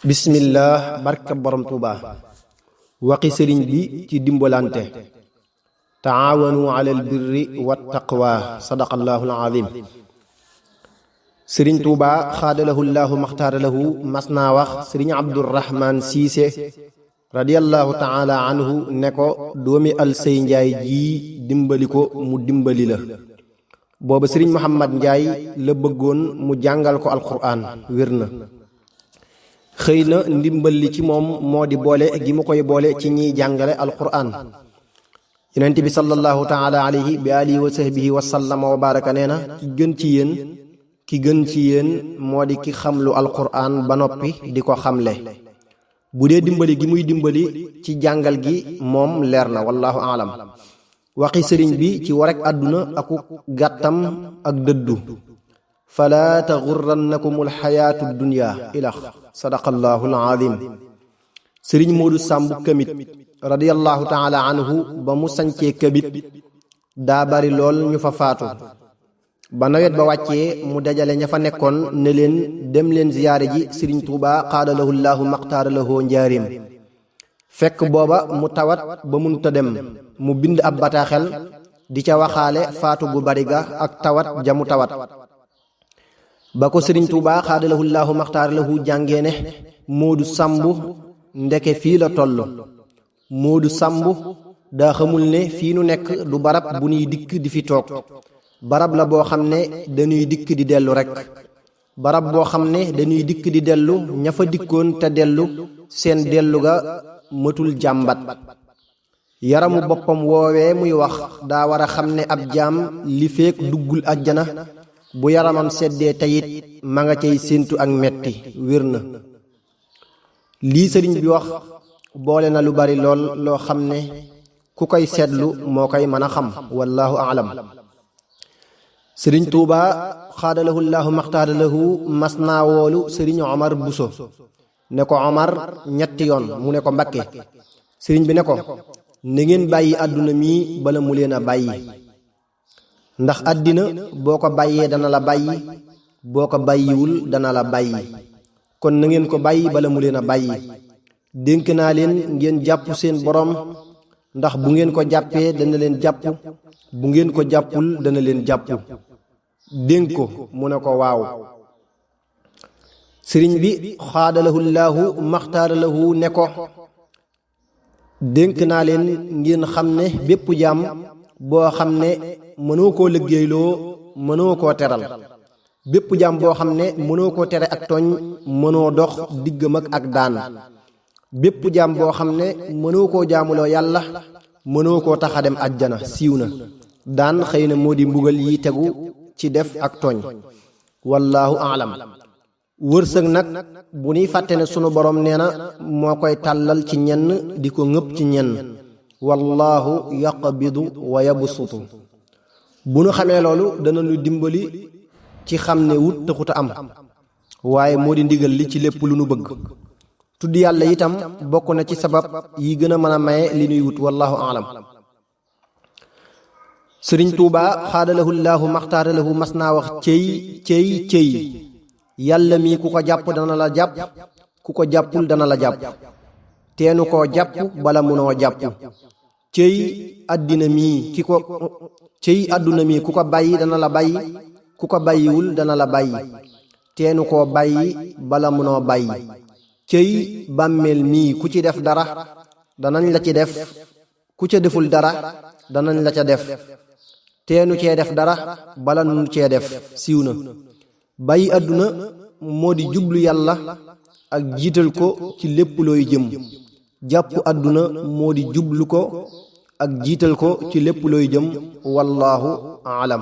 bismillah barka borom tuuba waxi sëriñ bi ci dimbalante taawanu alal birri wat taqwa sadaqallahu alazim sëriñ tuuba xaadalahu llahu maxtaaralahu mas naa wax sëriñ abdurahman siise radiyallahu taala anhu ne ko doomi alsey njaay jii dimbali ko mu dimbali la booba sëriñ muhammad njaay la bëggoon mu jàngal ko alquran wér na xëy na ndimbal li ci moom moo di boole gi mu koy boole ci ñiy jàngale alquran yonent bi sallallahu taala alayhi bi alihi wa sahbihi wa sallama wa baraka nee na ki gën ci yéen moo di ki xamlu alquran ba noppi di ko xamle bu dee dimbali gi muy dimbali ci jàngal gi moom leer na wallahu aalam waxi sëriñ bi ci warek àdduna aku gàttam ak dëddu falaa taxurrannakum alxayaatu dunya ilax sadaqallahu alazim sëriñ moodu sàmb kamit radiyallahu taala anhu ba mu sancee kabit daa bari lool ñu fa faatu ba nawet ba wàccee mu dajale ña fa nekkoon ne leen dem leen ziyaare ji sëriñ tuuba xaadalahu llahu maxtaaralahoo njaarim fekk booba mu tawat ba munta dem mu bind ab bataaxel di ca waxaale faatu gu bari ga ak tawat jamu tawat ba ko sëriñ tuuba xaadalahu llahu maxtaaralahu jàngee ne moodu sàmb ndeke fii la toll moodu sàmb daa xamul ne fii nu nekk du barab bu nuy dikk di fi toog barab la boo xam ne dañuy dikk di dellu rekk barab boo xam ne dañuy dikk di dellu ña fa dikkoon te dellu seen dellu ga matul jàmbat yaramu boppam woowee muy wax daa war a xam ne ab jaam li feek duggul àjjana bu yaramam seddee tayit ma nga cay séentu ak metti wér na lii sëriñ bi wax boole na lu bari lool loo xam ne ku koy seetlu moo koy mën a xam wallahu aalam sëriñ tuuba xaadalahu llahu maxtaaralahu mas naa woolu sëriñ omar buso ne ko omar ñetti yoon mu ne ko mbakke sëriñ bi ne ko na ngeen bàyyi àdduna mii bala mu leen a bàyyi ndax àddina boo ko bàyyee dana la bàyyi boo ko bàyyiwul dana la bàyyi kon na ngeen ko bàyyi bala mu leen a bàyyi dénk naa leen ngeen jàpp seen borom ndax bu ngeen ko jàppee dana leen jàpp bu ngeen ko jàppul dana leen jàpp dénk ko mu ne ko waaw sëriñ bi xaadalahu llahu maxtaaralahu ne ko dénk naa leen ngeen xam ne bépp jaam boo xam ne mënoo koo liggéeyloo mënoo koo teral bépp jaam boo xam ne mënoo koo tere ak tooñ mënoo dox diggam ak daan bépp jaam boo xam ne mënoo koo jaamuloo yàlla mënoo koo tax a dem àjjana siiw na daan xëy na moo di mbugal yi tegu ci def ak tooñ wallaahu aalam wërsëg nag bu nuy fàtte ne sunu borom nee na moo koy tàllal ci ñenn di ko ŋëpp ci ñenn wallaahu yaqbidu wa yabsutu bu nu xamee loolu dana nu dimbali ci xam ne wut taxut a am waaye moo di ndigal li ci lépp lu nu bëgg tudd yàlla itam bokk na ci sabab yi gën a mën a maye li nuy wut wallaahu aalam sëriñ tuuba xaadalahu llahu maxtaaralahu mas naa wax cëy yàlla mii ku ko jàpp dana la jàpp ku ko jàppul dana la jàpp teenu koo jàpp bala munoo jàpp cëy àdduna mii ku ko bàyyi dana la bàyyi ku ko bàyyiwul dana la bàyyi teenu koo bàyyi bala munoo bàyyi cëy bàmmeel mii ku ci def dara danañ la ci def ku ca deful dara danañ la ca def teenu cee def dara bala nu cee def siiw na bàyyi àdduna moo di jublu yàlla ak jiital ko ci lépp looy jëm jàpp àdduna moo di jublu ko ak jiital ko ci lépp looy jëm wallaahu aalam